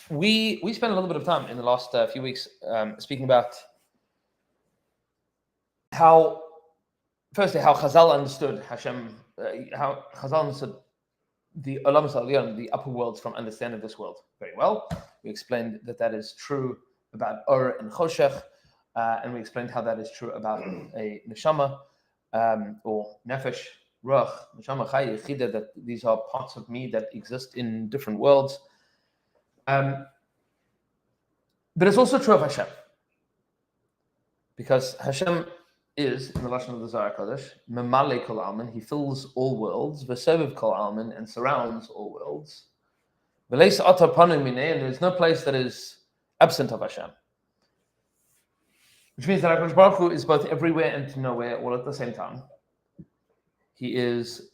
We spent a little bit of time in the last few weeks speaking about how Chazal understood Hashem, how Chazal understood the Olam Ha'Elyon, the upper worlds, from understanding this world very well. We explained that is true about Or and Choshech, and we explained how that is true about a Neshama, or Nefesh, Ruach, Neshama, Chai, Yechida, that these are parts of me that exist in different worlds. But it's also true of Hashem, because Hashem is, in the Lashon of the Zohar Kodesh, Memale Kol Almin, he fills all worlds, V'Sovev Kol Almin, and surrounds all worlds. V'Leis Atar Panu Minei, and there's no place that is absent of Hashem. Which means that HaKadosh Baruch Hu is both everywhere and nowhere all at the same time. He is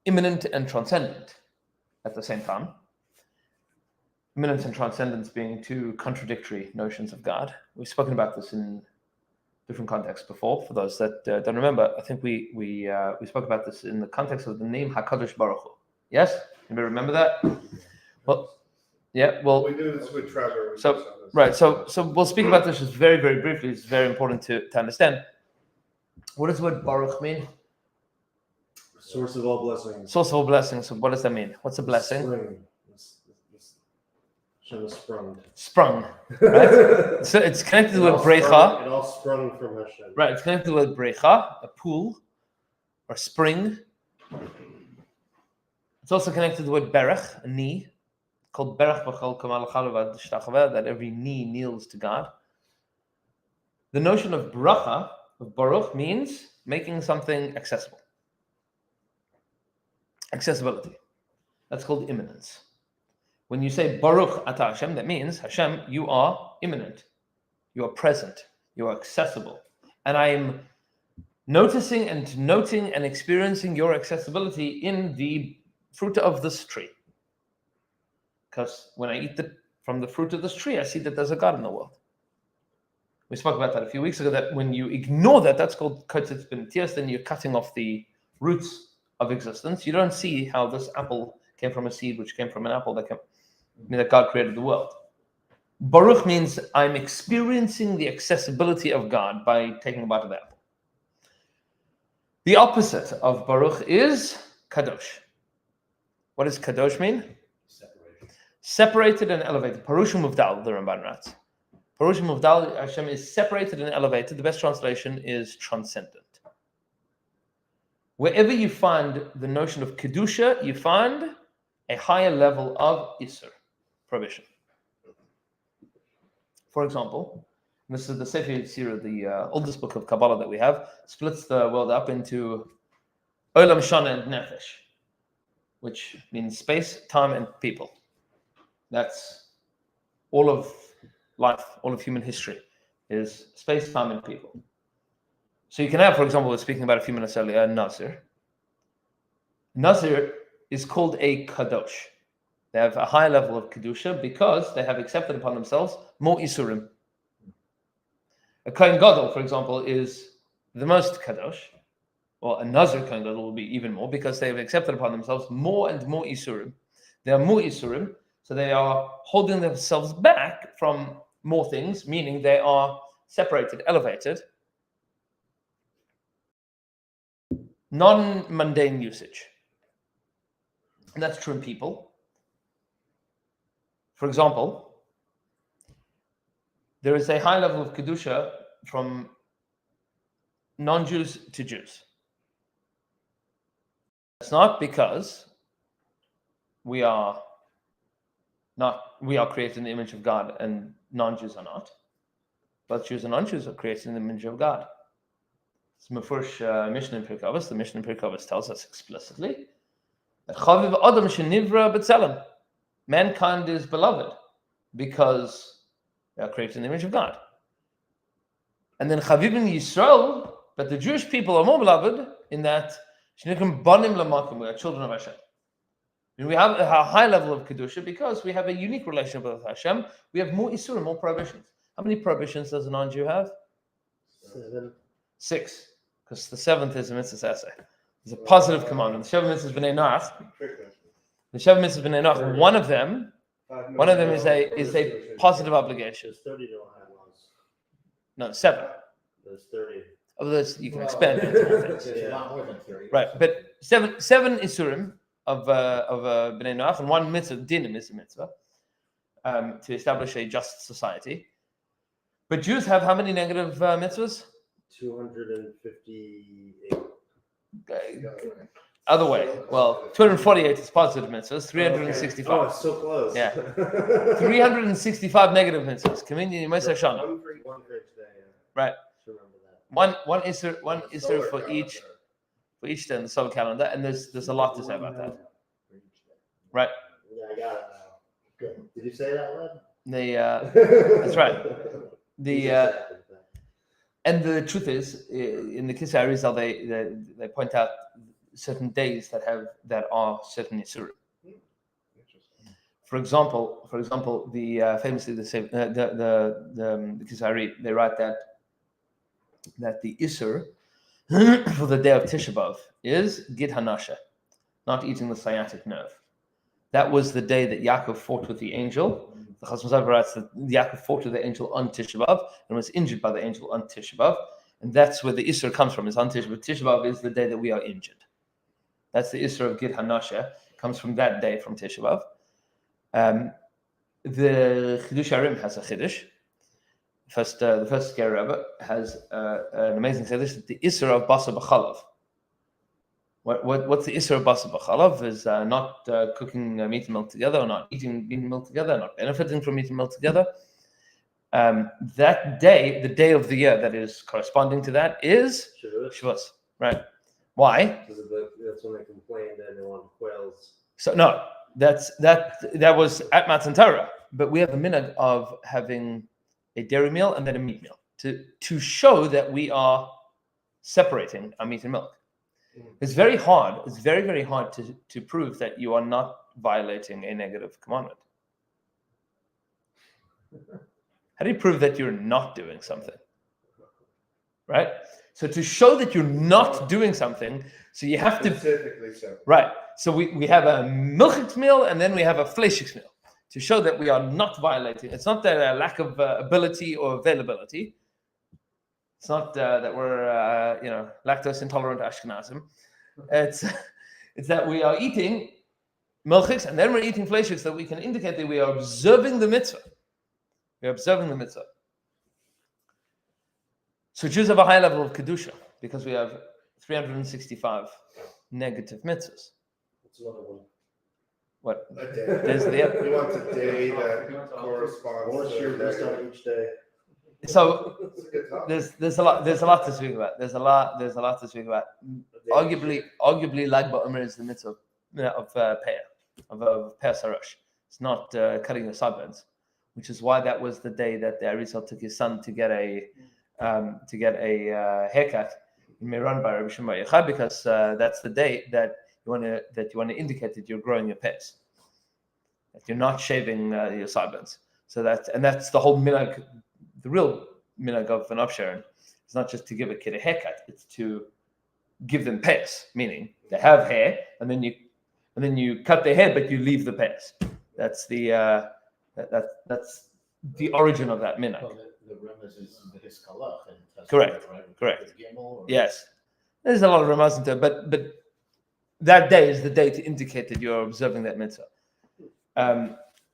immanent and transcendent at the same time. Immanence and transcendence being two contradictory notions of God. We've spoken about this in different contexts before. For those that don't remember, I think we spoke about this in the context of the name HaKadosh Baruch Hu. Yes? Anybody remember that? Well, yeah. Well, we do this with Trevor. So we'll speak about this just very, very briefly. It's very important to understand. What does the word Baruch mean? Source of all blessings. Source of all blessings. So what does that mean? What's a blessing? Spring. Hashem is sprung. Sprung, right? So it's connected with brecha. It all sprung from Hashem. Right, it's connected with brecha, a pool or spring. It's also connected with berach, a knee, called berach b'chol kamal chalav shtachava, that every knee kneels to God. The notion of bracha, of baruch, means making something accessible. Accessibility. That's called immanence. When you say Baruch Ata Hashem, that means, Hashem, you are immanent, you are present, you are accessible. And I am noticing and noting and experiencing your accessibility in the fruit of this tree. Because when I eat from the fruit of this tree, I see that there's a God in the world. We spoke about that a few weeks ago, that when you ignore that, that's called kotzitz b'netias, then you're cutting off the roots of existence. You don't see how this apple came from a seed, which came from an apple that God created the world. Baruch means I'm experiencing the accessibility of God by taking a bite of the apple. The opposite of Baruch is Kadosh. What does Kadosh mean? Separated and elevated. Parushim Muvdal, the Ramban writes. Parushim Muvdal, Hashem is separated and elevated. The best translation is transcendent. Wherever you find the notion of Kedusha, you find a higher level of Isur, prohibition. For example, this is the Sefer Yetzirah, the oldest book of Kabbalah that we have, splits the world up into Olam Shana and Nefesh, which means space, time, and people. That's all of life, all of human history, is space, time, and people. So you can have, for example, we're speaking about a few minutes earlier, Nazir. Nazir is called a Kadosh. They have a higher level of Kedusha because they have accepted upon themselves more Isurim. A Kohen Gadol, for example, is the most Kadosh, or a Nazir Kohen Gadol will be even more, because they have accepted upon themselves more and more Isurim. There are more Isurim, so they are holding themselves back from more things, meaning they are separated, elevated, non-mundane usage. And that's true in people. For example, there is a high level of Kedusha from non-Jews to Jews. It's not because we are created in the image of God and non-Jews are not. Both Jews and non-Jews are created in the image of God. It's Mefurish Mishnah in Pirkei Avos. The Mishnah in Pirkei Avos tells us explicitly that Chaviv Adam Shenivra B'Tzelem, mankind is beloved because they are created in the image of God. And then Chaviv in Yisrael, but the Jewish people are more beloved in that Shenikim Banim Lamakim, we are children of Hashem. And we have a high level of Kedusha because we have a unique relationship with Hashem. We have more Isurim, more prohibitions. How many prohibitions does a non-Jew have? 7. 6. Because the 7th is a mitzvah essay. It's a positive commandment. The Sheva mitzvahs b'nei Noach. The Sheva mitzvahs b'nei Noach. One of them One of them is a positive obligation. There's 30 don't have laws. No, 7. There's 30. Of those you can expand it into more things. It's a lot more than 30. Right, but seven isurim of bnei noach, and one mitzvah, dinim is a mitzvah, to establish a just society. But Jews have how many negative mitzvahs? 258. Other way. Well, 248 is positive mitzvahs, 365. Oh, it's so close. Yeah. 365 negative mitzvahs. Communion Yemei Shana. One for each day. Yeah. Right. Just remember that. One isur for each day in the solar calendar, and there's a lot to say about that. Right. Yeah, I got it now. Good. Did you say that, Led? That's right. And the truth is, in the Kisei Arizal, they point out certain days that are certain isurim. For example, the famously the Kisei Ari, they write that the isur for the day of Tisha B'Av is Gid Hanasha, not eating the sciatic nerve. That was the day that Yaakov fought with the angel. The Chasam Sofer writes that Yaakov fought with the angel on Tisha B'Av and was injured by the angel on Tisha B'Av, and that's where the isur comes from. Is on Tisha B'Av. Tisha B'Av is the day that we are injured. That's the isur of Gid Hanasha. Comes from that day from Tisha B'Av. The Chidush Arim has a chiddush. The first Scare Rebbe has an amazing chiddush that the isur of Basa B'Chalav. What's the isur of Basa B'Chalav is not cooking meat and milk together, or not eating meat and milk together, not benefiting from meat and milk together. That day, the day of the year that is corresponding to that is Shavuos. Right. Why? Because that's when they complained that they wanted quails. So no, that was at Matan Torah, but we have a minhag of having a dairy meal and then a meat meal to show that we are separating our meat and milk. It's very hard. It's very, very hard to prove that you are not violating a negative commandment. How do you prove that you're not doing something? Right? So to show that you're not doing something, so you have to specifically so. Right. So we have a milchik meal and then we have a fleishik meal to show that we are not violating. It's not that a lack of ability or availability. It's not that we're lactose intolerant Ashkenazim. It's that we are eating milchiks and then we're eating fleishiks, that we can indicate that we are observing the mitzvah. We're observing the mitzvah. So Jews have a high level of kedusha because we have 365 negative mitzvahs. What's another one? What? A day. There's He wants a day that corresponds What's to your their list on each day? So It's a good topic. there's a lot to speak about. There's a lot to speak about. Arguably, Lag BaOmer is the mitzvah of Peah, of Peah Sarosh. It's not cutting your sideburns, which is why that was the day that the Arizal took his son to get a haircut in Meron by Rabbi Shimon Bar Yochai, because that's the day that you want to indicate that you're growing your pets, that you're not shaving your sideburns. So that's the whole minhag. The real minhag of an upsharon is not just to give a kid a haircut; it's to give them pets, meaning they have hair, and then you cut their hair, but you leave the pets. That's the that's the origin of that minhag. Well, the remez is the Hiskalach. Correct. Right? Correct. The Gimel, or- Yes, there's a lot of ramaz into it, but that day is the day to indicate that you're observing that mitzvah.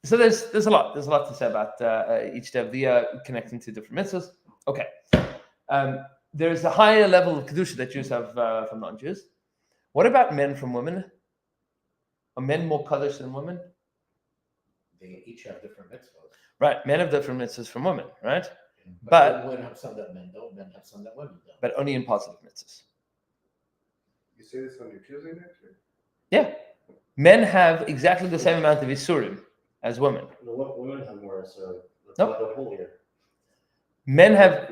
So there's a lot to say about each day of the year connecting to different mitzvahs. Okay, there's a higher level of kedusha that Jews have from non-Jews. What about men from women? Are men more kaddish than women? They each have different mitzvahs. Right, men have different mitzvahs from women, right? But women have some that men don't. Men have some that women don't. But only in positive mitzvahs. You say this on your Tuesday night? Or? Yeah, men have exactly the same amount of isurim as women. No, what women have more, so that's Nope. not the whole year. Men have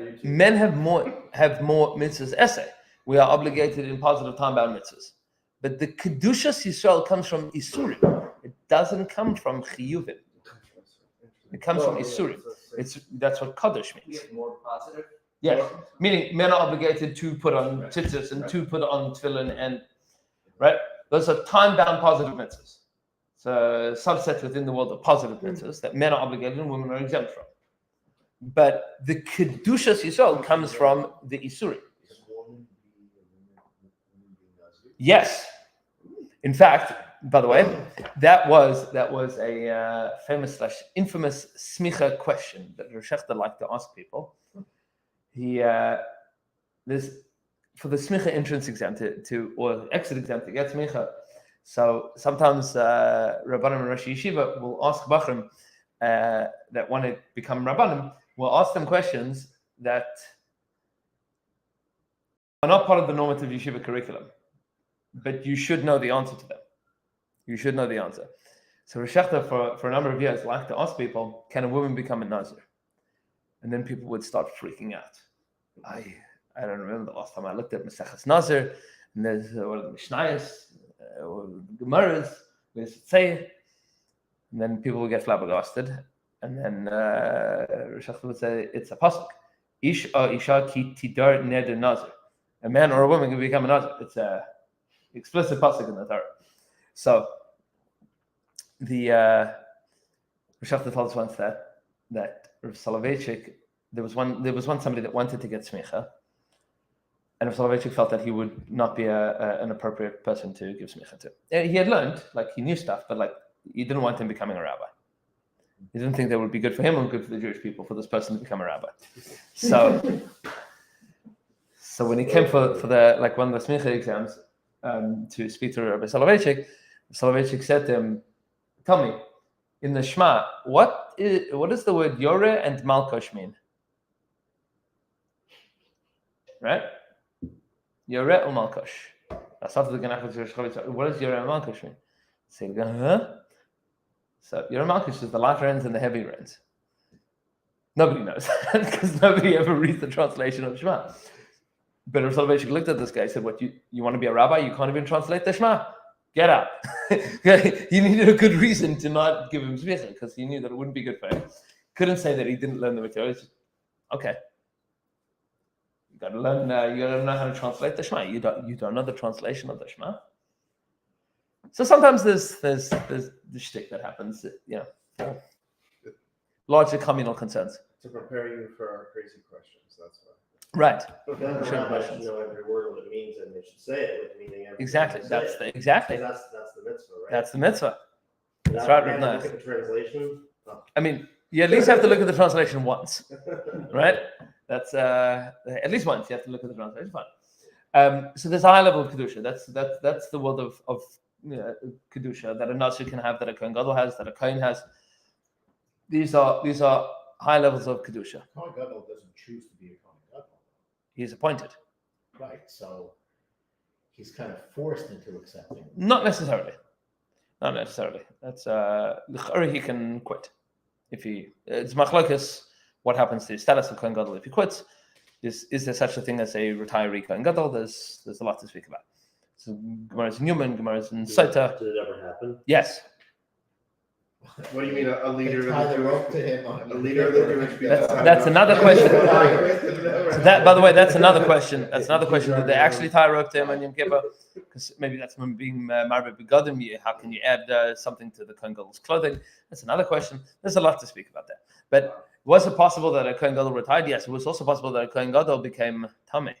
more mitzvahs essay. We are obligated in positive time-bound mitzvahs. But the Kedushas Yisrael comes from Isurim. It doesn't come from Chiyuvim. It comes from Isurim. That's what Kaddish We means. have more positive. Yes, meaning men are obligated to put on tzitzis and to put on tefillin, and right. Those are time-bound positive mitzvahs. It's a subset within the world of positive mitzvahs that men are obligated and women are exempt from. But the Kedushas Yisrael comes from the Isuri. Yes. In fact, by the way, that was a famous/infamous smicha question that Rosh Hashanah liked to ask people. There's for the smicha entrance exam or exit exam to get smicha. So sometimes Rabbanim and Rosh Yeshiva will ask Bachrim that want to become Rabbanim, will ask them questions that are not part of the normative yeshiva curriculum, but you should know the answer to them. You should know the answer. So Rosh Hashanah for a number of years liked to ask people, can a woman become a Nazir? And then people would start freaking out. I don't remember the last time I looked at Maseches Nazir, and there's one of the Mishnayos, or Gemaras, where's it say? And then people would get flabbergasted, and then Rosh Hashanah would say, it's a pasuk. Ish or isha ki tidar neder Nazir. A man or a woman can become a Nazir. It's a explicit pasuk in the Torah. So the Rosh Hashanah told us once that Rav Soloveitchik, there was one somebody that wanted to get smicha, and Rav Soloveitchik felt that he would not be an appropriate person to give smicha to. He had learned, like he knew stuff, but like he didn't want him becoming a rabbi. He didn't think that would be good for him or good for the Jewish people for this person to become a rabbi. So when he came for the like one of the smicha exams to speak to Rabbi Soloveitchik said to him, "Tell me, in the Shema, what does the word Yoreh and Malkosh mean?" Right? Yoreh or Malkosh. That's after the Ganach. What does Yoreh and Malkosh mean? Say, huh? So Yoreh and Malkosh is the light rains and the heavy rains. Nobody knows because nobody ever reads the translation of Shema. But Rav Soloveitchik looked at this guy and said, "What, you want to be a rabbi? You can't even translate the Shema. Get out." He needed a good reason to not give him smicha because he knew that it wouldn't be good for him. Couldn't say that he didn't learn the material. Just, okay, you got to learn. You got to know how to translate the Shema. You don't know the translation of the Shema. So sometimes there's the shtick that happens. For larger communal concerns. To prepare you for our crazy questions, that's why. Right. But then Sure, rabbis questions. should know every word what it means, and they should say it with meaning. Exactly. That's the mitzvah, right? That's the mitzvah. That's right, You have Rav to look at the translation. Oh. I mean, you at least have to look at the translation once, right? That's at least once you have to look at the translation. Fine. So there's a high level of kedusha. That's the world of kedusha that a Nazir can have, that a Kohen Gadol has, that a Kohen has. These are high levels of kedusha. Kohen Gadol doesn't choose to be a Kohen Gadol. He's appointed. Right, so he's kind of forced into accepting. Not necessarily. That's he can quit if it's machlokas. What happens to his status of Kohen Gadol if he quits? Is there such a thing as a retiree Kohen Gadol? There's a lot to speak about. So Gemara's in Newman, Gemara's in Sota. Did it ever happen? Yes. What do you mean, a leader Tie of the the rope to Jewish? him on A leader of the Jewish people. That's another question. So that, by the way, that's another question. That's another question. Did they actually tie a rope to him on Yom Kippur? Because maybe that's him being married begodim. How can you add something to the Kohen Gadol's clothing? That's another question. There's a lot to speak about there. But was it possible that a Kohen Gadol retired? Yes. It was also possible that a Kohen Gadol became tamei,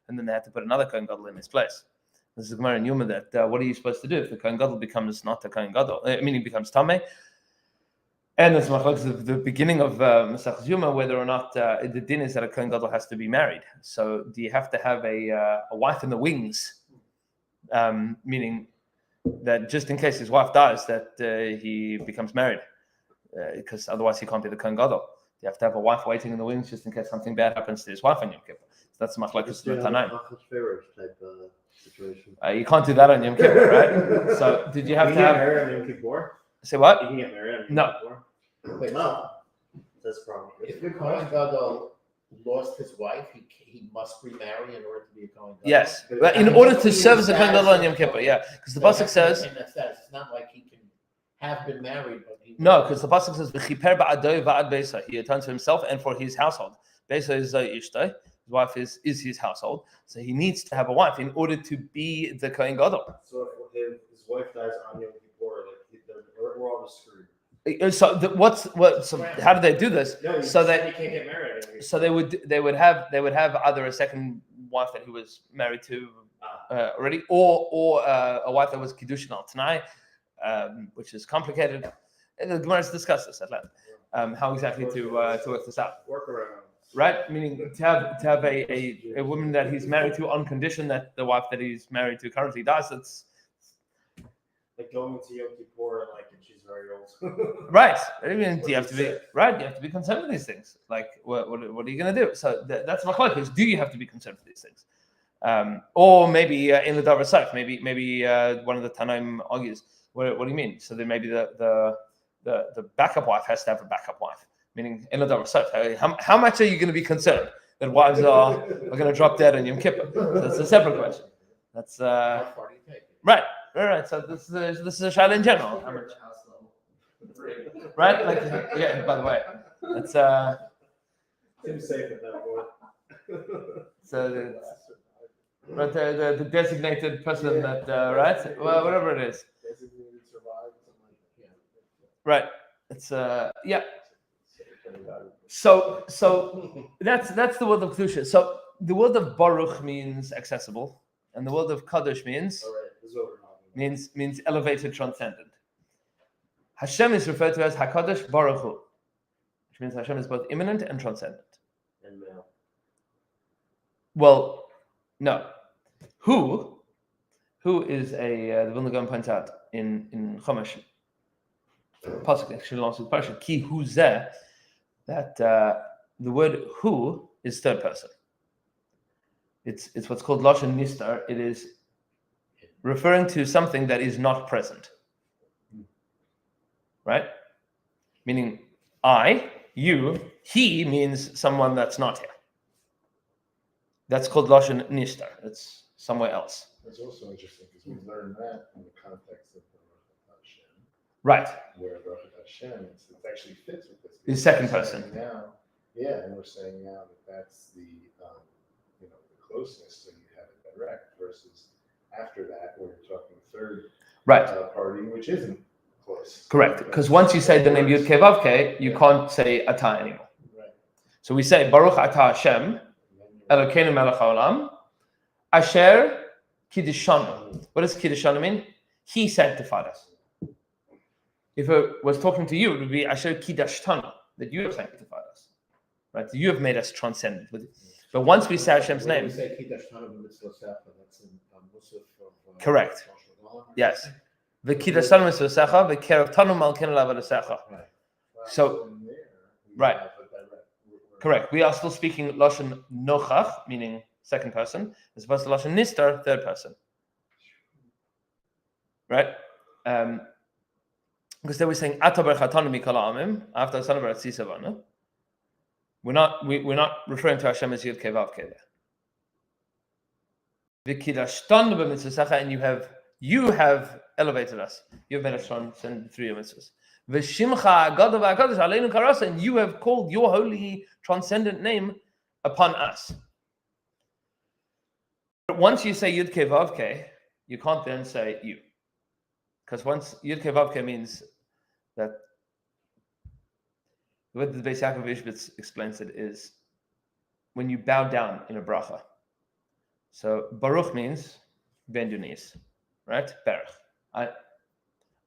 and then they had to put another Kohen Gadol in his place. This is Gemara in Yuma that what are you supposed to do if the Kohen Gadol becomes not a Kohen Gadol? I mean, he becomes tamei. And it's the beginning of Masechus Yuma, whether or not the din is that a Kohen Gadol has to be married. So do you have to have a wife in the wings, meaning that just in case his wife dies, that he becomes married, because otherwise he can't be the Kohen Gadol. You have to have a wife waiting in the wings just in case something bad happens to his wife on Yom Kippur. So that's Machlokes Tanaim. Type situation. You can't do that on Yom Kippur, right? So did you have to have? Married on Yom Kippur? Say what? You can get married on Yom No. Kippur? Wait, No. That's a problem. if the Kohen Gadol lost his wife, he must remarry in order to be a Kohen Gadol. Yes, but in order to serve as a Kohen Gadol on Yom Kippur, yeah, because the pasuk says. It's not like he can have been married, but he No, because the pasuk says v'chiper ba'adoi va'ad beisa. He atones for himself and for his household. Beisa is ishtay. His wife is his household, so he needs to have a wife in order to be the Kohen Gadol. So if his wife dies on Yom Kippur, like world is screwed. So how do they do this? No, you So said you can't get married. So they would have either a second wife that he was married to already, or a wife that was kiddushin al tanai, which is complicated. And the Gemara has discussed this at length. How exactly to work this out, Workaround. right? Meaning to have a woman that he's married to on condition that the wife that he's married to currently dies. It's Like going to Yom Kippur and she's very old. right. I mean, you have to be right. You have to be concerned with these things. Like, what are you going to do? So that's my question: is do you have to be concerned with these things, or maybe in the Davar Saif, maybe one of the Tanaim argues, what do you mean? So then maybe the backup wife has to have a backup wife, meaning in the Davar Saif. How much are you going to be concerned that wives are going to drop dead on Yom Kippur? That's a separate question. That's How far do you take it? right. Right. So this is a shayla in general. How much? Right? Like, yeah, by the way, that's Seems safe at that point. so but the designated person that right? Well, whatever it is. Designated survivor, something like that. Right. It's yeah. So that's the word of kedusha. So the word of baruch means accessible, and the word of kadosh means All right, this is what we're talking about. means elevated, transcendent. Hashem is referred to as Hakadosh Baruch Hu, which means Hashem is both immanent and transcendent. And male. Well, no. Who is a the Vilna Gaon points out in Chumash, pasuk actually belongs to the parsha ki hu zeh, that the word who is third person. It's what's called lashon nistar. It is referring to something that is not present. Right? Meaning I, you, he means someone that's not here. That's called lashon nistar. It's somewhere else. That's also interesting because we learned that in the context of Baruch Hashem, Right. where Baruch Hashem it actually fits with this. The second We're person. saying now, yeah, and we're saying now that that's the the closeness, so you have it direct versus after that where you're talking third Right. party, which isn't close. Correct. Because once you say the name Yud Kei Vav Kei, you can't say Atah anymore. Right. So we say Baruch Atah Hashem, Elokeinu melech haolam, Asher Kiddishanu. What does Kiddishanu mean? He sanctified us. If it was talking to you, it would be Asher Kiddashtanu, that you have sanctified us. Right? You have made us transcendent. But once we say Hashem's When name, we say Kiddush Tana b'mitzvah secha, that's in Musaf of correct. Rosh Yes. The Kiddashtanu Mitzvosecha, the Kereftanu Malkeinu Lavadosecha. Right. So- in there, we right. have a direct- we're- Correct. We are still speaking lashon nochach, meaning second person, as opposed to lashon nistar, third person. Right? Because they were saying Ata berchatanu mikol ha'amim after Asanu b'Ratzi Savana. We're not referring to Hashem as Yud Kei Vav Kei there. V'kidashtanu b'mitzvosecha, and you have elevated us. You have made us transcend through your mitzvahs. V'shimcha agada v'akadosh aleinu karasa, and you have called your holy transcendent name upon us. But once you say Yud Kei Vav Kei, you can't then say you. Because once Yud Kei Vav Kei means that the way the Beis Yaakov Ishbitz explains it is when you bow down in a bracha. So Baruch means bend your knees, right? Baruch.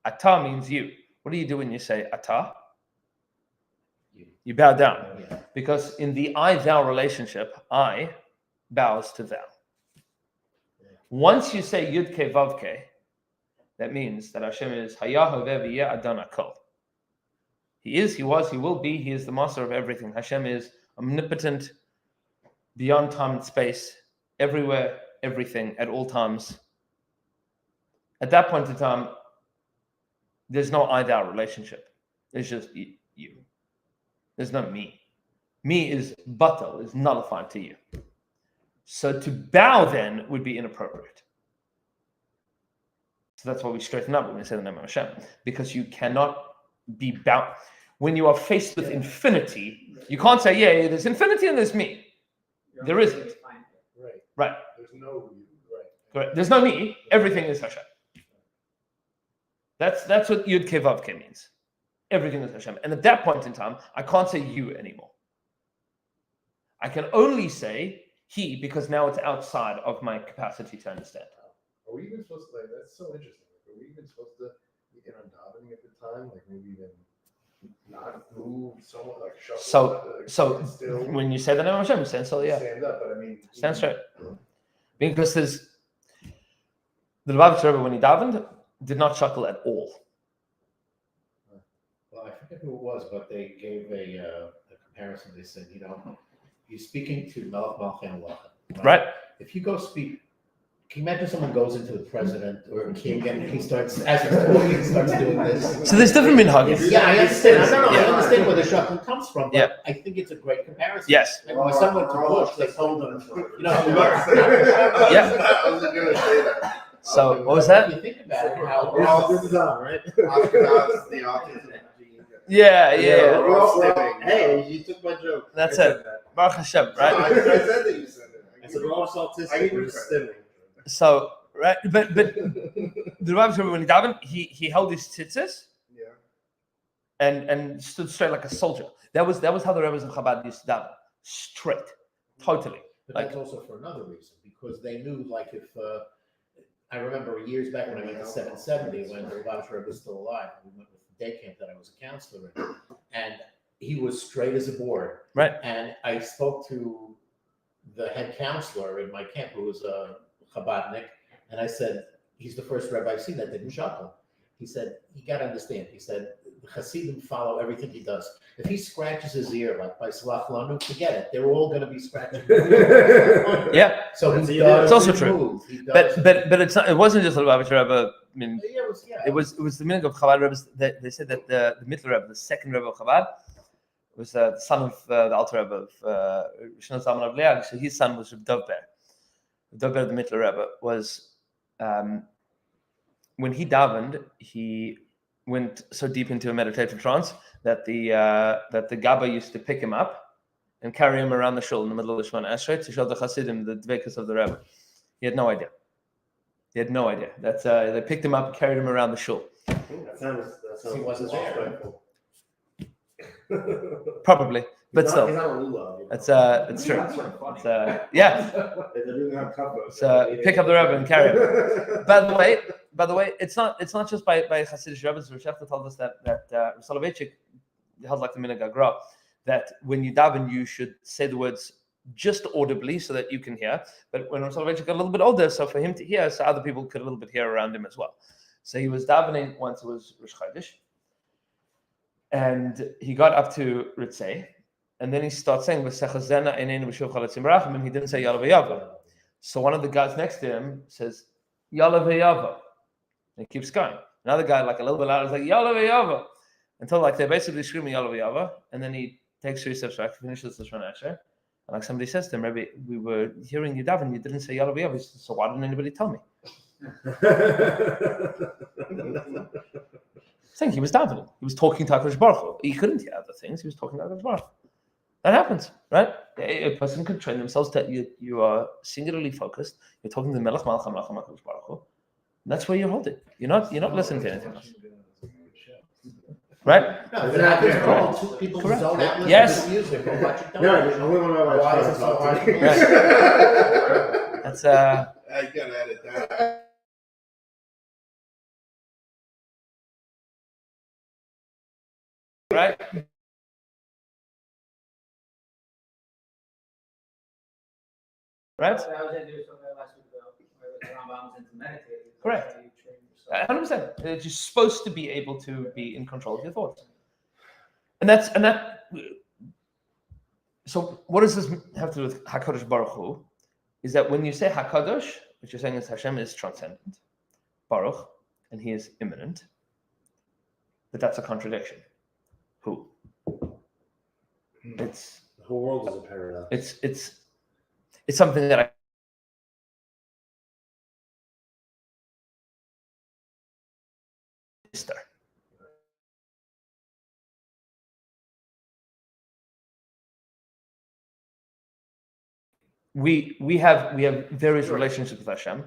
Atah means you. What do you do when you say Atah? You bow down. Yeah. Because in the I-thou relationship, I bows to thou. Once you say Yud Kei Vav Kei, that means that Hashem is Hayah Hoveh V'yeh Adon Hakol. He is, he was, he will be, he is the master of everything. Hashem is omnipotent, beyond time and space, everywhere, everything, at all times. At that point in time, there's no I-thou relationship. There's just you. There's no me. Me is batal, is nullified to you. So to bow then would be inappropriate. So that's why we straighten up when we say the name of Hashem. Because you cannot be bound. When you are faced with infinity, you can't say, yeah, there's infinity and there's me. There isn't. Right. Right. There's no you. Right. Correct. There's no me. Everything is Hashem. That's what Yud Kei Vav Kei means. Everything is Hashem. And at that point in time, I can't say you anymore. I can only say he, because now it's outside of my capacity to understand. Are we even supposed to, like, that's so interesting. Are we even supposed to be in on davening at the time? Like maybe even not move somewhat, like shuffle? So still when you say the name of Hashem, stand still, yeah. stand up, but I mean, Stand straight. Because there's the Lubavitcher Rebbe, when he davened, did not chuckle at all. Well, I forget who it was, but they gave a comparison. They said, you're speaking to Melech Malchei Halacha, Right? If you go speak, can you imagine someone goes into the president or a king and he starts, as he's talking, he starts doing this? So there's different minhagim. Yeah, I understand. I Yeah. understand where the shuckling comes from, but Yeah. I think it's a great comparison. Yes. And when someone to Bush, they told him, Yeah. I was gonna say that. So what was If that? you think about it, how Well, this is on, right? Ashkenaz, the autism gene. Yeah. We're all stimming. Hey, you took my joke. That's I said it. that. Baruch Hashem, I right? said that you said it. I said we're all autistic. I give you We're just credit. stimming. So right, but the Rebbe when he davened, he held his tzitzis Yeah. and stood straight like a soldier. That was how the Rebbe's in Chabad used to daven, straight, totally. But Like- that's also for another reason, because they knew, like, if I remember years back when I went to 770, when the Lubavitcher was still alive, we went with the day camp that I was a counselor in, and he was straight as a board. Right. And I spoke to the head counselor in my camp, who was a Chabadnik, and I said, he's the first Rebbe I've seen that didn't chuckle. He said, you got to understand. He said, the Hasidim follow everything he does. If he scratches his ear, like by Salach Lanu, forget it. They're all going to be scratching. Yeah, So That's he it. does. It's also he true. moves, he does. but it's not. It wasn't just the Lubavitcher Rebbe. I mean, Yeah, it was the meaning of Chabad Rebbe. They said that the Mittler Rebbe, the second Rebbe of Chabad, was the son of the Alter Rebbe of Rishon Zalman of Leag. So his son was Reb Dov Ber. Reb Dov Ber, the Mittler Rebbe, was when he davened, he went so deep into a meditative trance that the Gabba used to pick him up and carry him around the shul in the middle of the Shemona Esrei to show the Hasidim the dvekas of the Rebbe. He had no idea. That's they picked him up and carried him around the shul. That sounds He wasn't there. disrespectful. Probably, but He's still, not a lulav. it's true. Yeah, They didn't have couples. it's pick up the Rebbe and carry him. By the way, it's not just by Hasidic Rebbe's. Rishefta told us that Soloveitchik held like the minhag Agra, that when you daven you should say the words just audibly so that you can hear. But when Soloveitchik got a little bit older, so for him to hear, so other people could a little bit hear around him as well. So he was davening once. It was Rosh Chodesh, and he got up to Ritzei, and then he starts saying "V'sechazena einin v'shuv chalatzim rachim," and he didn't say Yalav V'yava. So one of the guys next to him says Yalav V'yava. And he keeps going. Another guy, like a little bit louder, is like Yalav V'yava, until like they're basically screaming Yalav V'yava, and then he takes 3 steps back, finishes the Shemona Esrei, and like somebody says to him, Rebbe, we were hearing you daven, you didn't say Yalav V'yava. He says, so why didn't anybody tell me? I think he was davening. He was talking to HaKadosh Baruch Hu. He couldn't hear other things. He was talking to HaKadosh Baruch Hu. That happens, right? A person can train themselves that you are singularly focused. You're talking to the Melech Malcham Lachem HaKadosh Baruch Hu. That's where you're holding. You're not listening to anything else. Right? No, if it happens at all, two people Correct. zone out listening Yes. to music or watching No, television. only one of my Why is friends it so talked hard to to me. listen? That's I gotta edit that. right. Right? I was going to do something last week about where the Rambam was into meditating. Correct. How you train yourself. 100%. You're supposed to be able to be in control of your thoughts, and that. So, what does this have to do with Hakadosh Baruch Hu? Is that when you say Hakadosh, what you're saying is Hashem is transcendent, Baruch, and He is immanent. But that's a contradiction. Who? It's The whole world is a paradox. it's something that I. We have various relationships with Hashem.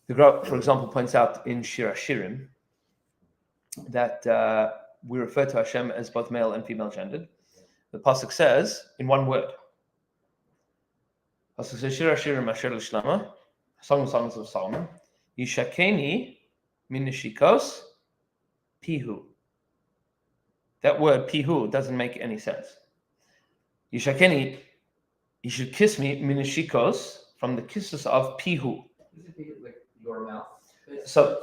The Gra, for example, points out in Shir Hashirim that we refer to Hashem as both male and female gendered. The pasuk says in one word. Pasuk says, "Shir Hashirim Asher L'Shlama," songs of Solomon. Yishakeni min nishikos pihu. That word pihu doesn't make any sense. Yishakeni, you should kiss me min nishikos, from the kisses of pihu. Does it like your mouth? So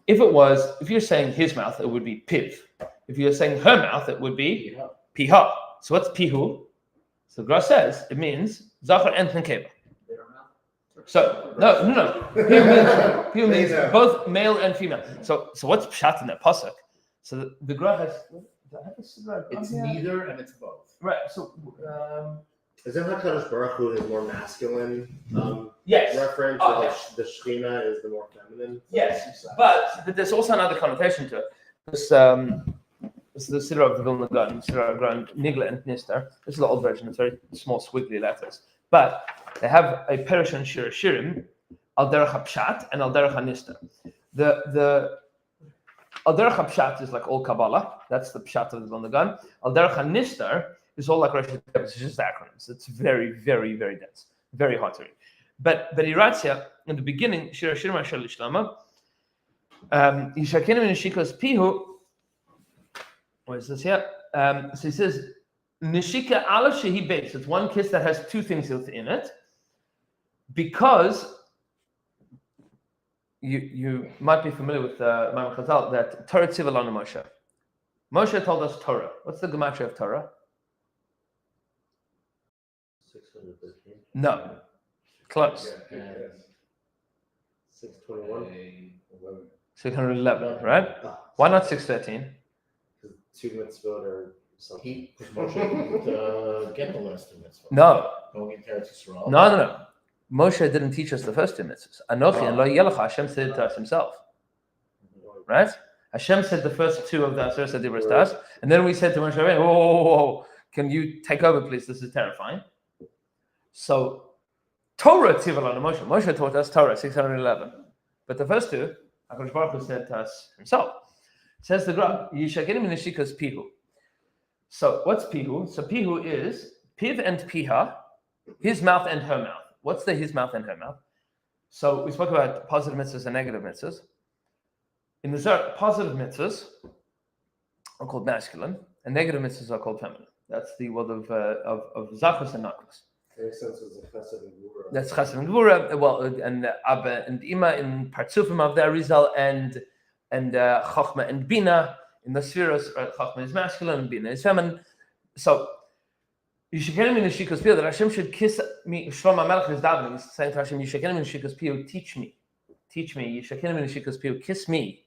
if you're saying his mouth, it would be piv. If you're saying her mouth, it would be piha. So what's pihu? So the Gra says it means zachar and nekeva. Their mouth? So no. Pihu means both male and female. So what's pshat in that pasuk? So the Gra has. It's neither and it's both. Right. So Isn't HaKadosh Baruch Hu is more masculine yes. reference? Oh, and yes. The Shekhinah is the more feminine? Yes, but there's also another connotation to it. This is the Sidra of the Vilna Gaon, Sidra Grand Nigla and Nister. This is the old version, it's very small, squiggly letters. But they have a Perish and Shir Shirim, Al Derech HaPshat and Al Derech HaNister. The Al Derech HaPshat is like all Kabbalah, that's the Pshat of the Vilna Gaon. Al Derech HaNister is all like Rosh Hashanah, it's just acronyms. It's very, very, very dense, very hard to read. But he writes here, in the beginning, Shir Shirim Asher L'Shlama, Yishakenu min nishikos pihu. What is this here? So he says, Nishika ala shehi beis. It's one kiss that has two things within it. Because you might be familiar with Ma'am Chazal that Torah tziva lanu Moshe. Moshe told us Torah. What's the gematria of Torah? 613. No. Close. 621. 611, right? Why not 613? Because 2 mitzvot or something. Because Moshe didn't get the last two mitzvahs. No. Going into Eretz Yisrael. No. Moshe didn't teach us the first two mitzvahs. Anochi and lo yelecha. Hashem said it to us himself. Right? Hashem said the first two of the Aseret Dibros to us, and then we said to Moshe, whoa, can you take over, please? This is terrifying. So, Torah tziva lanu Moshe. Moshe taught us Torah, 611. But the first two, HaKadosh Baruch Hu said to us himself. It says the Gra, Yishakenu min nishikos pihu. So, what's pihu? So, pihu is piv and piha, his mouth and her mouth. What's the his mouth and her mouth? So, we spoke about positive mitzvahs and negative mitzvahs. In the Zohar, positive mitzvahs are called masculine, and negative mitzvahs are called feminine. That's the world of Zachus and Nakus. Makes sense as a chesed and gvura. That's Chesed and Gvura, well, and Abba and Ima in Partsufim of the Arizal, and Chochma and Bina in the spheres. Chochma is masculine and Bina is feminine. So Yishakenu min nishikos pihu, that Hashem should kiss me. Shlomo HaMelech is davening. He's saying to Hashem, Yishakenu min nishikos pihu, teach me. Yishakenu min nishikos pihu, kiss me,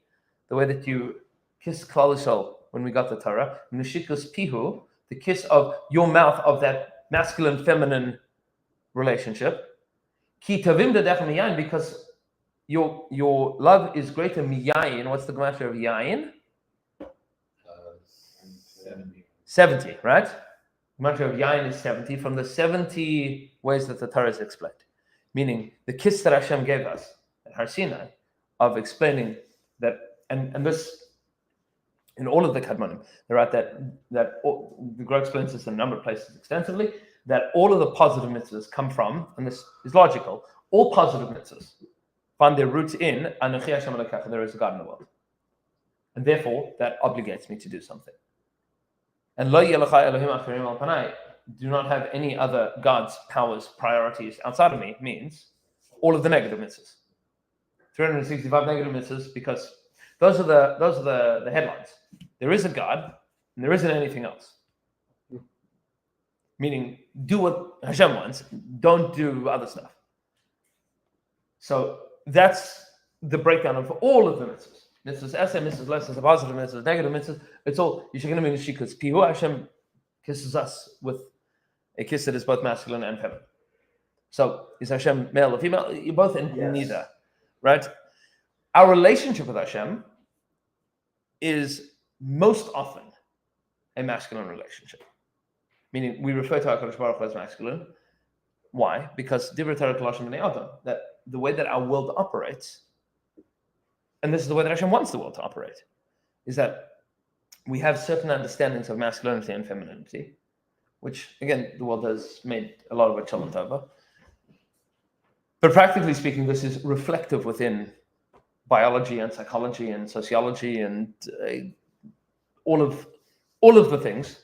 the way that you kiss Klal Yisrael when we got the Torah. Nishikos pihu, the kiss of your mouth, of that masculine feminine relationship. Ki tavim dadech miyayin, because your love is greater miyayin. What's the gematria of yayin? 70, right? Gematria of yayin is 70, from the 70 ways that the Torah is explained. Meaning the kiss that Hashem gave us at Har Sinai, of explaining that, and this in all of the Kadmonim, they're at that the Gra explains this in a number of places extensively, that all of the positive mitzvahs come from, and this is logical, all positive mitzvahs find their roots in Anochi Hashem Elokecha, there is a God in the world. And therefore, that obligates me to do something. And Lo Yelecha Elohim Acharim Al Panai, do not have any other gods, powers, priorities outside of me, means all of the negative mitzvahs. 365 negative mitzvahs, because those are the headlines. There is a God, and there isn't anything else. Meaning, do what Hashem wants, don't do other stuff. So that's the breakdown of all of the mitzvahs. Mitzvahs essay, mitzvahs lessons, positive mitzvahs, negative mitzvahs. It's all Yishakenu min nishikos pihu. Hashem kisses us with a kiss that is both masculine and feminine. So is Hashem male or female? You're both in neither, right? Our relationship with Hashem is most often a masculine relationship. Meaning we refer to HaKadosh Baruch Hu as masculine. Why? Because Divrei Torah Kol Hashem B'nei Adam, that the way that our world operates, and this is the way that Hashem wants the world to operate, is that we have certain understandings of masculinity and femininity, which, again, the world has made a lot of it chalent over. But practically speaking, this is reflective within biology and psychology and sociology and all of the things,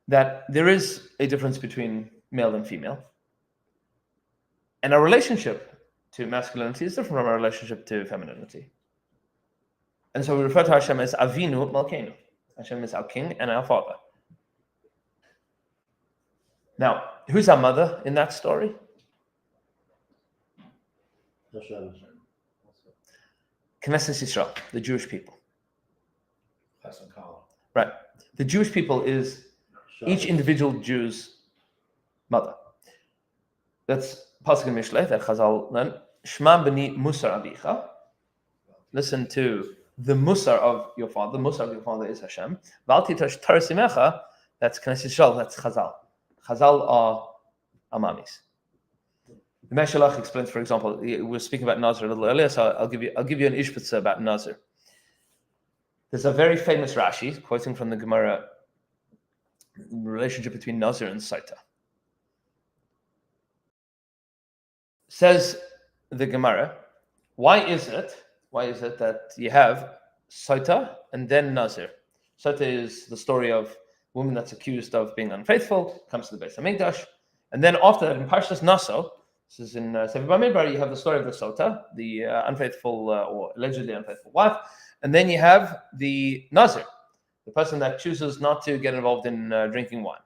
that there is a difference between male and female. And our relationship to masculinity is different from our relationship to femininity. And so we refer to Hashem as Avinu Malkeinu. Hashem is our king and our father. Now, who's our mother in that story? Hashem. Knesset Yisrael, the Jewish people. Hashem Kala. Right. The Jewish people is each individual Jew's mother. That's Pasuk in Mishlei that Chazal learned. Shma b'ni Musar abicha. Listen to the Musar of your father. The Musar of your father is Hashem. V'al titosh tarasimecha. That's Knesset Yisrael. That's Chazal. Chazal are amamis. The Meshalach explains, for example, we were speaking about Nazir a little earlier, so I'll give you an ishpitza about Nazir. There's a very famous Rashi quoting from the Gemara, relationship between Nazir and Saita. Says the Gemara, why is it that you have Saita and then Nazir? Saita is the story of a woman that's accused of being unfaithful, comes to the Beis HaMikdash, and then after that in Parshas Naso, this is in Sefer Bamidbar, you have the story of the Sota, the unfaithful or allegedly unfaithful wife, and then you have the Nazir, the person that chooses not to get involved in drinking wine.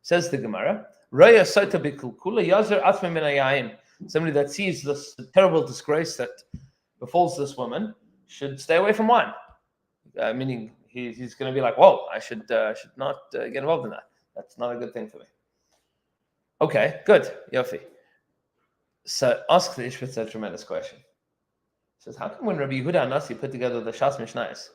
Says the Gemara, Raya Sota bikulkula yazir atme min hayayin. Somebody that sees this terrible disgrace that befalls this woman should stay away from wine. Meaning he's going to be like, whoa, I should not get involved in that. That's not a good thing for me. Okay, good, Yofi. So ask the Ishbitz a tremendous question. He says, how come when Rabbi Yehuda Anasi put together the Shas Mishnayos,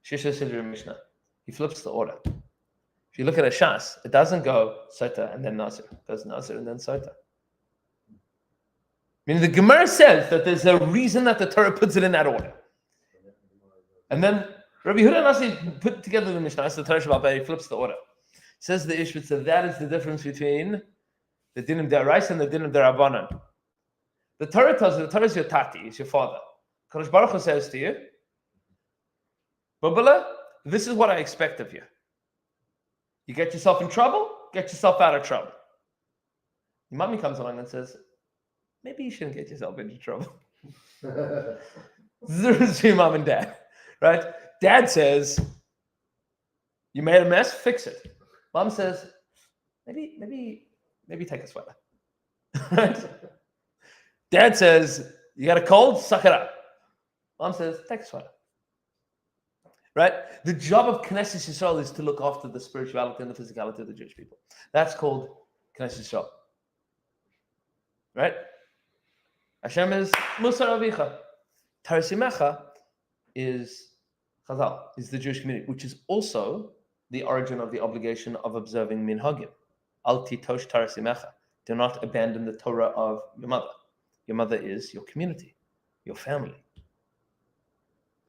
Shisha Siddur Mishnah, he flips the order? If you look at a Shas, it doesn't go Sota and then Nazir. It goes Nazir and then Sota. Meaning the Gemara says that there's a reason that the Torah puts it in that order. And then Rabbi Yehuda Anasi put together the Mishnah, the Torah Shabbat, he flips the order. Says the Ishbitz, that is the difference between the dinim deraisa and the dinim derabanan. The Torah tells you, the Torah is your tati, it's your father. Kadosh Baruch Hu says to you, Babala, this is what I expect of you. You get yourself in trouble, get yourself out of trouble. Your mommy comes along and says, maybe you shouldn't get yourself into trouble. This is between mom and dad, right? Dad says, you made a mess, fix it. Mom says, maybe take a sweater. Right? Dad says, you got a cold? Suck it up. Mom says, take a sweater. Right? The job of Knesset Yisrael is to look after the spirituality and the physicality of the Jewish people. That's called Knesset Yisrael. Right? Hashem is Musar Avicha. Tarasimecha is Chazal, is the Jewish community, which is also the origin of the obligation of observing minhagim. Al titosh tarasimecha. Do not abandon the Torah of your mother. Your mother is your community, your family.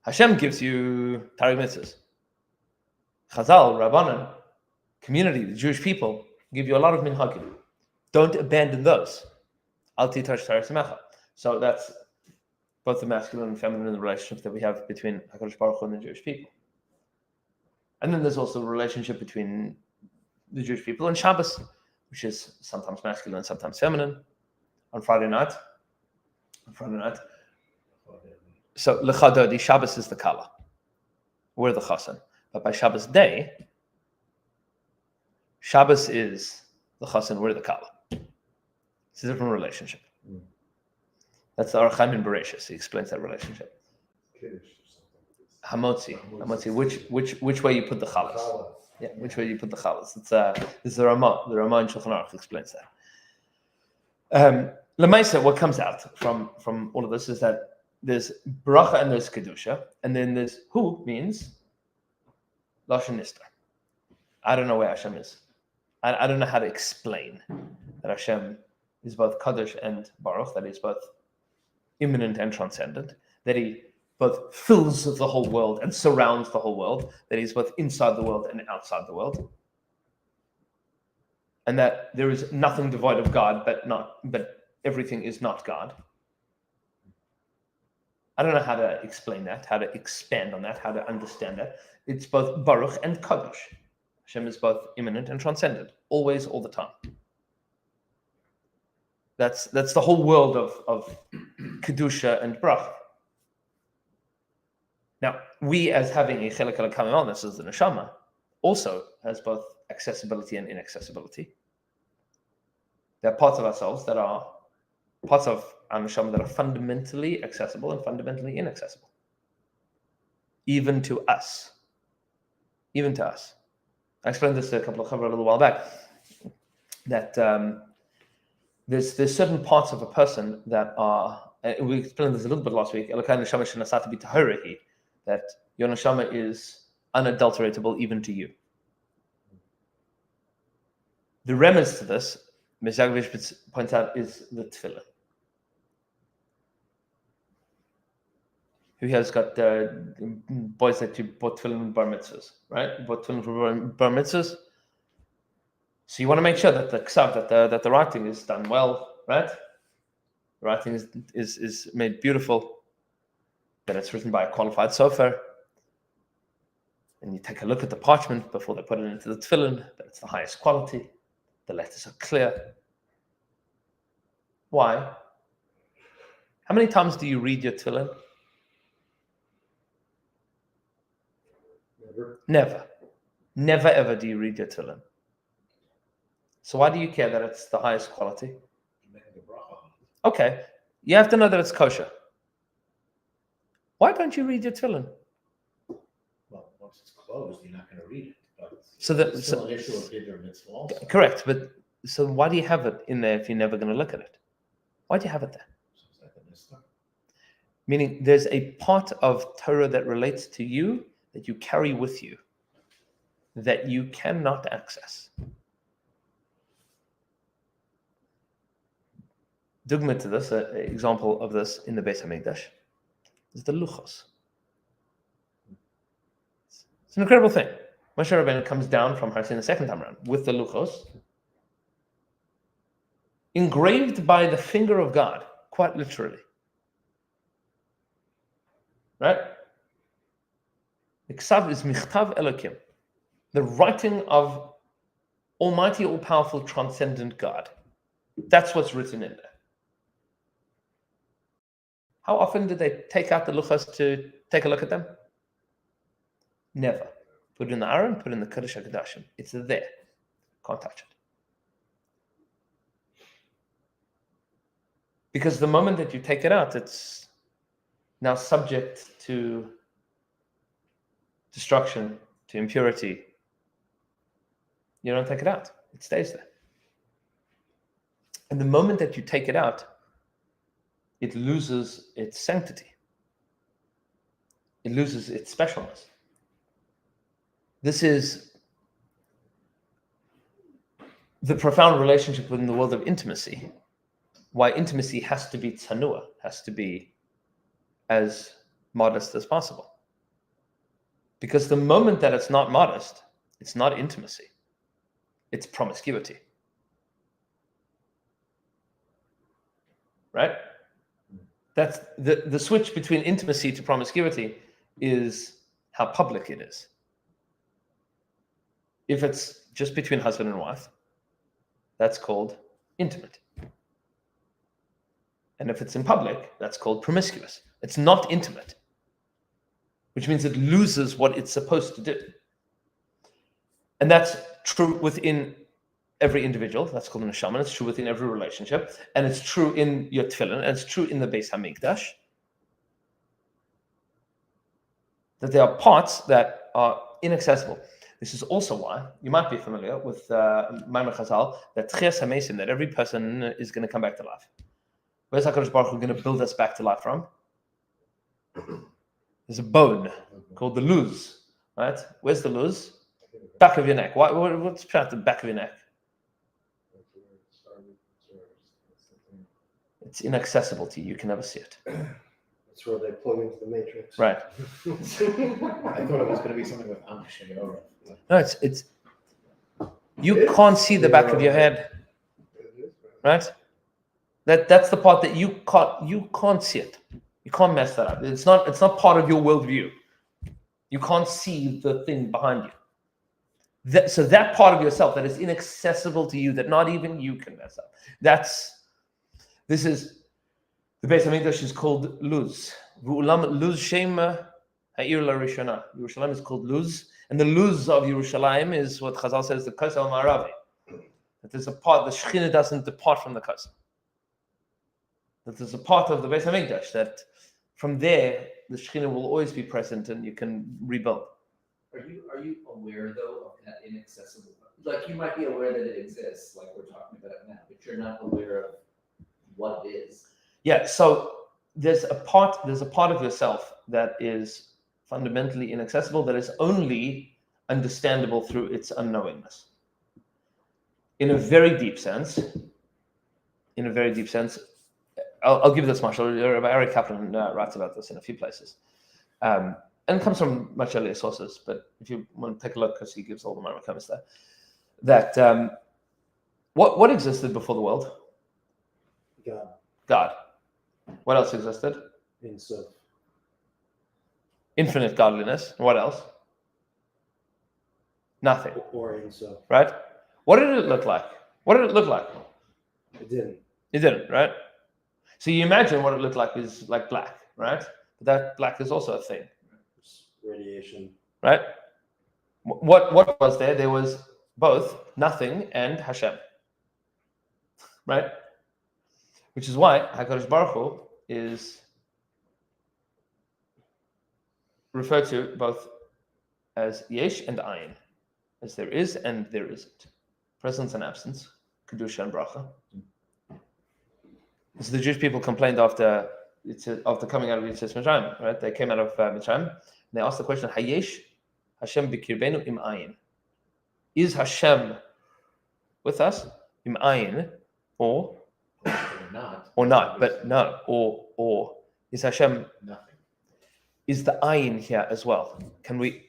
Hashem gives you Torah mitzvahs. Chazal, Rabbanan, community, the Jewish people, give you a lot of minhagim. Don't abandon those. Al titosh tarasimecha. So that's both the masculine and feminine relationship that we have between HaKadosh Baruch Hu and the Jewish people. And then there's also a relationship between the Jewish people and Shabbos, which is sometimes masculine and sometimes feminine. On Friday night. So L'chadodi, Shabbos is the Kala. We're the Chassan. But by Shabbos day, Shabbos is the Chassan, we're the Kala. It's a different relationship. That's the Archaim in Bereshis. He explains that relationship. Hamotzi, which way you put the chalas? Yeah, which way you put the chalas? It's this is the Ramah. The Ramah in Shulchan Aruch explains that. Lemaisa, what comes out from all of this is that there's bracha and there's kedusha, and then there's who means lashon nistar. I don't know where Hashem is. I don't know how to explain that Hashem is both kadosh and baruch. That is both immanent and transcendent. That he both fills the whole world and surrounds the whole world, that he's both inside the world and outside the world, and that there is nothing devoid of God, but everything is not God. I don't know how to explain that, how to expand on that, how to understand that. It's both Baruch and Kadosh. Hashem is both immanent and transcendent, always, all the time. That's the whole world of Kedusha and Brach. Now, we as having a Chelek HaKamimel, this is the Neshama, also has both accessibility and inaccessibility. There are parts of ourselves that are parts of our Neshama that are fundamentally accessible and fundamentally inaccessible. Even to us. Even to us. I explained this to a couple of Chavra a little while back, that there's certain parts of a person that are, we explained this a little bit last week, that your Neshama is unadulteratable even to you. The remez to this, Ms. Yagovich points out, is the tefillin. Who has got boys that you bought tefillin bar mitzvahs, right? Bought tefillin for bar mitzvahs. So you want to make sure that the ksav, that the writing is done well, right? The writing is made beautiful, that it's written by a qualified sofer. And you take a look at the parchment before they put it into the tefillin, that it's the highest quality, the letters are clear. Why? How many times do you read your tefillin? Never. Never ever do you read your tefillin. So why do you care that it's the highest quality? Okay, you have to know that it's kosher. Why don't you read your tefillin? Well, once it's closed, you're not going to read it. But So that- it's still an issue of Hiddur Mitzvah also. Correct, but so why do you have it in there if you're never going to look at it? Why do you have it there? So it's like a mitzvah. Meaning there's a part of Torah that relates to you, that you carry with you, that you cannot access. Dugma to this, an example of this in the Beis HaMikdash, is the luchos. It's an incredible thing. Moshe Rabbeinu comes down from Har Sinai the second time around with the luchos, engraved by the finger of God, quite literally. Right? The ksav is michtav Elokim, the writing of Almighty, all-powerful, transcendent God. That's what's written in there. How often did they take out the luchos to take a look at them? Never. Put it in the Aron, put it in the Kodesh HaKodashim. It's there. Can't touch it. Because the moment that you take it out, it's now subject to destruction, to impurity. You don't take it out. It stays there. And the moment that you take it out, it loses its sanctity. It loses its specialness. This is the profound relationship within the world of intimacy. Why intimacy has to be tsanua, has to be as modest as possible. Because the moment that it's not modest, it's not intimacy. It's promiscuity. Right? That's the switch between intimacy to promiscuity is how public it is. If it's just between husband and wife, that's called intimate. And if it's in public, that's called promiscuous. It's not intimate, which means it loses what it's supposed to do. And that's true within every individual. That's called an neshama. It's true within every relationship. And it's true in your tefillin. And it's true in the Beis HaMikdash. That there are parts that are inaccessible. This is also why you might be familiar with Maimar Chazal, that Tchias HaMesim, that every person is going to come back to life. Where's HaKadosh Baruch Hu going to build us back to life from? There's a bone called the luz, right? Where's the luz? Back of your neck. What's at the back of your neck? It's inaccessible to you. You can never see it. That's where they plug into the matrix. Right. I thought it was going to be something with Amish and over. No, it's you can't see the back of your head, It is, right? That's the part that you can't see it. You can't mess that up. It's not part of your worldview. You can't see the thing behind you. So that part of yourself that is inaccessible to you, that not even you can mess up. This is the Beis Hamikdash is called Luz. V'ulam Luz Shem Ha'ir LaRishona. Yerushalayim is called Luz, and the Luz of Yerushalayim is what Chazal says the Kosel Ma'aravi. That there's a part the Shechina doesn't depart from the Kosel. That there's a part of the Beis Hamikdash that from there the Shechina will always be present, and you can rebuild. Are you aware though of that inaccessible? Like you might be aware that it exists, like we're talking about it now, but you're not aware of what it is. Yeah, so there's a part of yourself that is fundamentally inaccessible, that is only understandable through its unknowingness. In a very deep sense, I'll give this Machshava. Rabbi Eric Kaplan writes about this in a few places, and it comes from much earlier sources. But if you want to take a look, because he gives all the Maramakomis there, that what existed before the world? God. What else existed? Insof. Infinite godliness. What else? Nothing. Or Insof. Right? What did it look like? It didn't. It didn't, right? So you imagine what it looked like is like black, right? But that black is also a thing, It's radiation. right? What was there? There was both nothing and Hashem, right? Which is why HaKadosh Baruch Hu is referred to both as Yesh and Ayin, as there is and there isn't, presence and absence, Kedusha and Bracha. So the Jewish people complained after coming out of Yitzhak Mitzrayim, right? They came out of Mitzrayim, and they asked the question, Hayesh Hashem b'kirbenu im ayin. Is Hashem with us, im ayin, or not? But no, or is Hashem Nothing. is the ayin here as well? Can we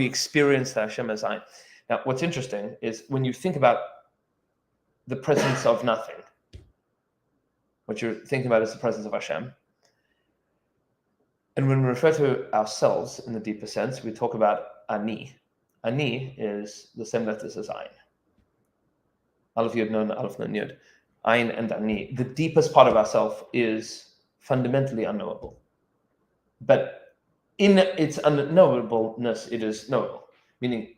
experience the Hashem as ayin? Now, what's interesting is when you think about the presence of nothing, what you're thinking about is the presence of Hashem. And when we refer to ourselves in the deeper sense, we talk about ani. Ani is the same letters as ayin. Aleph Yud Nun, Aleph Nun Yud. Ayin and ani. The deepest part of ourself is fundamentally unknowable. But in its unknowableness, it is knowable. Meaning,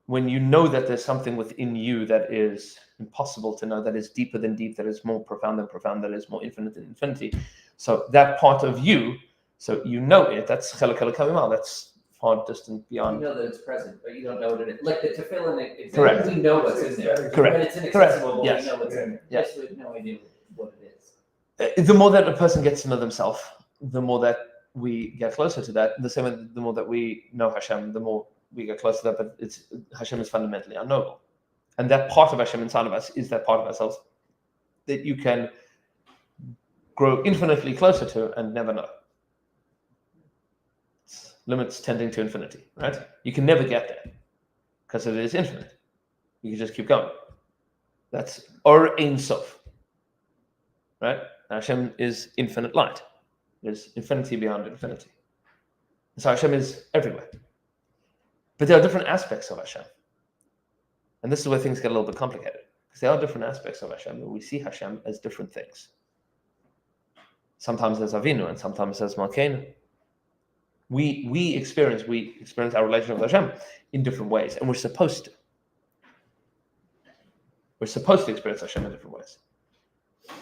when you know that there's something within you that is impossible to know, that is deeper than deep, that is more profound than profound, that is more infinite than infinity. So that part of you, so you know it, that's chelek kavimal, that's far distant beyond. You know that it's present, but you don't know what it is. Like the tefillin example, Correct. we know what's in there. Correct. But it's inaccessible, but Yes. we know what's in there. Yes. Yes, we have no idea what it is. The more that a person gets to know themselves, the more that we get closer to that. The same way, the more that we know Hashem, the more we get closer to that. But Hashem is fundamentally unknowable, and that part of Hashem inside of us is that part of ourselves that you can grow infinitely closer to and never know. It's limits tending to infinity, right? You can never get there because it is infinite. You can just keep going. That's Or Ein Sof, right? Hashem is infinite light. There's infinity beyond infinity. So Hashem is everywhere. But there are different aspects of Hashem. And this is where things get a little bit complicated. Because there are different aspects of Hashem, and we see Hashem as different things. Sometimes as Avinu, and sometimes as Malkeinu. We experience our relationship with Hashem in different ways, and we're supposed to. We're supposed to experience Hashem in different ways.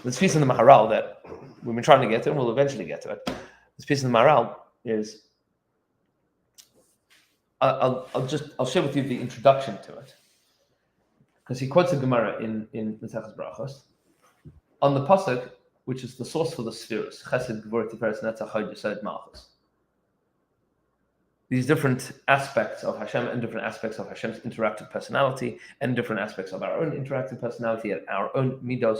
This piece in the Maharal that we've been trying to get to, and we'll eventually get to it. This piece in the Maharal is, I'll share with you the introduction to it, because he quotes a Gemara in Maseches Brachos on the pasuk, which is the source for the spheres, Chesed, Gvur, Tiferes, Netzach, Hod, Yesod, Malchus. These different aspects of Hashem and different aspects of Hashem's interactive personality and different aspects of our own interactive personality and our own midos.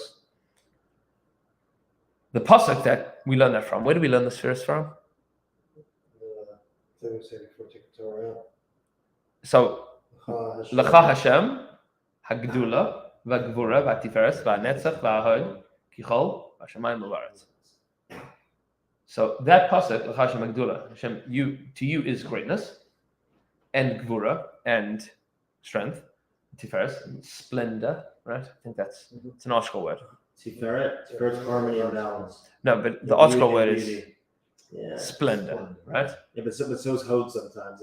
The pasuk that we learn that from. Where do we learn this verse from? The thing we said before taking Torah out. So Hashem. L'cha Hashem hagdula v'gvura v'atiferes v'netzach v'ahod kichol v'shamayim u'v'aretz. So that pasuk L'cha Hashem hagdula, Hashem, to you is greatness and gvura and strength, tiferes and splendor. Right? I think it's an article word. Tiferet's harmony and balance. No, but the article word is Beauty. Yeah. splendor, right? Yeah, but so is Hod sometimes.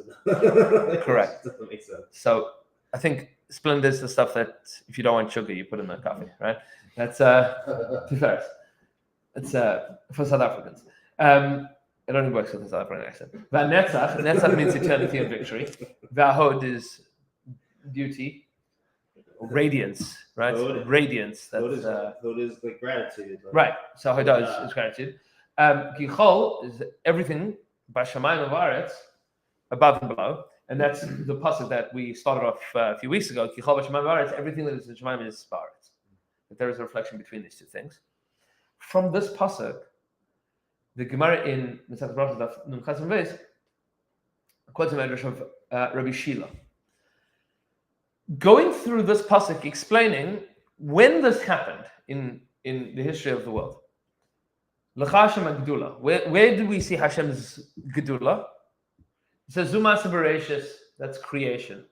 Correct. Doesn't make sense. So I think splendor is the stuff that if you don't want sugar, you put in the coffee, right? That's tiferes. It's for South Africans. It only works with the South African accent. Netzach means eternity and victory. V'ahod is beauty, radiance, right? Hod. Radiance. Hod That's is like gratitude. Like, right. So Hodah is gratitude. Gichol is everything b'shamayim u'v'aretz, above and below, and that's the pasuk that we started off a few weeks ago. Gichol b'shamayim u'v'aretz, everything that is in Shemayim is b'aretz. That there is a reflection between these two things. From this pasuk, the Gemara in Mesach Brachos Daf Nun Chas Beis quotes a medrash of Rabbi Shila, going through this pasuk, explaining when this happened in the history of the world. L'cha Hashem Gedula. Where do we see Hashem's Gedula? It says Zuma Bereshis, that's creation.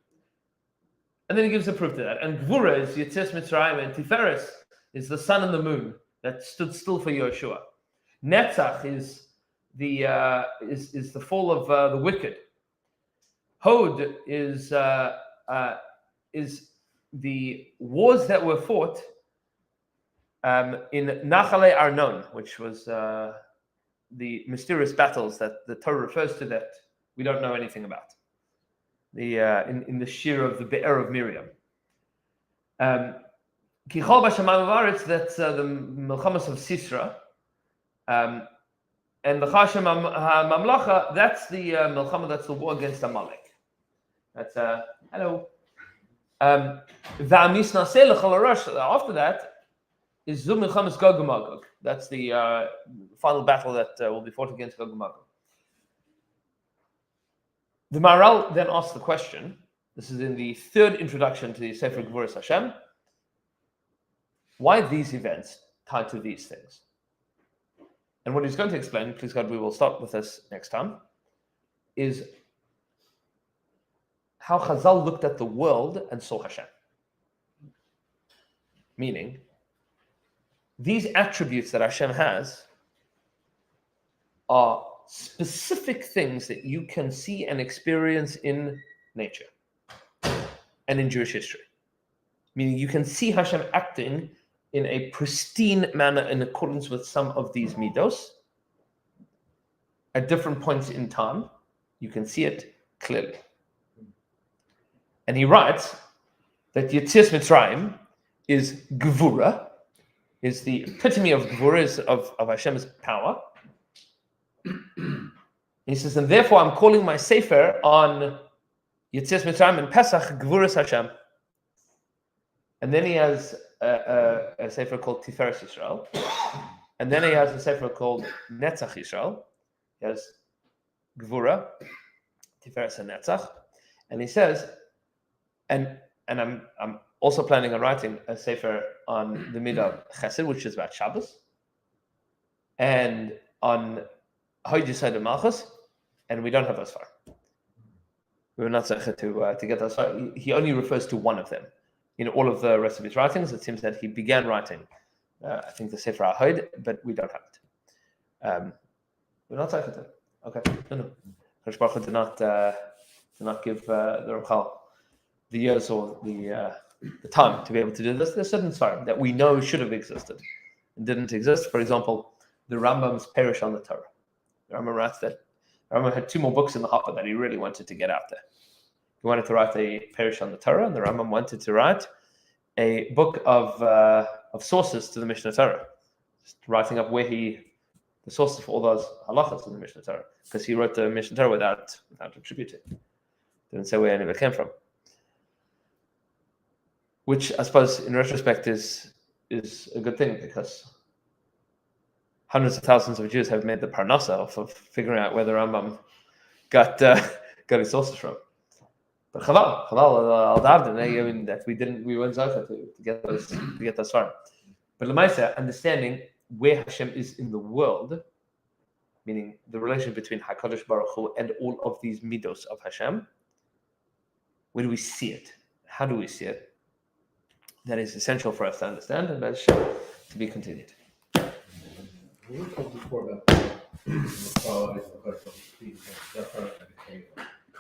And then he gives a proof to that. And Gvura is Yitzis Mitzrayim, and Tiferes is the sun and the moon that stood still for Yeshua. Netzach is the fall of the wicked. Hod is the wars that were fought in Nachale Arnon, which was the mysterious battles that the Torah refers to that we don't know anything about. In the Shir of the Be'er of Miriam. Kichol B'Shamayim U'V'aretz, that's the Milchamas of Sisra. And the Hashem HaMamlacha, that's the Milchama, that's the war against Amalek. That's hello. V'amis Naseh L'chol Harash, after that is Zu Milchamas Gog u'Magog. That's the final battle that will be fought against Gog u'Magog. The Maharal then asks the question, this is in the third introduction to the Sefer Gvuras Hashem, why these events tied to these things? And what he's going to explain, please God, we will start with this next time, is how Chazal looked at the world and saw Hashem. Meaning, these attributes that Hashem has are specific things that you can see and experience in nature and in Jewish history. Meaning you can see Hashem acting in a pristine manner in accordance with some of these midos. At different points in time, you can see it clearly. And he writes that Yetzias Mitzrayim is Gevura, is the epitome of Gevura, of Hashem's power. He says, and therefore I'm calling my Sefer on Yetzias Mitzrayim and Pesach Gevuras Hashem. And then he has a Sefer called Tiferes Yisrael. And then he has a Sefer called Netzach Yisrael. He has Gevura, Tiferes and Netzach. And he says, and I'm also planning on writing a Sefer on the Midah Chesed, which is about Shabbos, and on Hod Yesod and Malchus, and we don't have those far. We were not zecher to get those far. He only refers to one of them. In all of the rest of his writings, it seems that he began writing, I think, the Sefer HaHod, but we don't have it. We're not zecher to. Okay, no. Kadosh Baruch Hu did not give the Ramchal the years or the time to be able to do this. There's certain svarim that we know should have existed and didn't exist. For example, the Rambam's Perish on the Torah. The Rambam writes that Rambam had 2 more books in the hopper that he really wanted to get out there. He wanted to write a Perish on the Torah, and the Rambam wanted to write a book of sources to the Mishnah Torah, just writing up where the sources for all those halachas in the Mishnah Torah, because he wrote the Mishnah Torah without attributing. Didn't say where any of it came from. Which I suppose, in retrospect, is a good thing, because hundreds of thousands of Jews have made the parnasa of figuring out where the Rambam got his sources from. But Chaval al Davdin, I mean that we weren't Zocha to get those far. But Lamaisa, understanding where Hashem is in the world, meaning the relation between HaKadosh Baruch Hu and all of these midos of Hashem, where do we see it? How do we see it? That is essential for us to understand, and that's to be continued. We were talking before about the qualities of the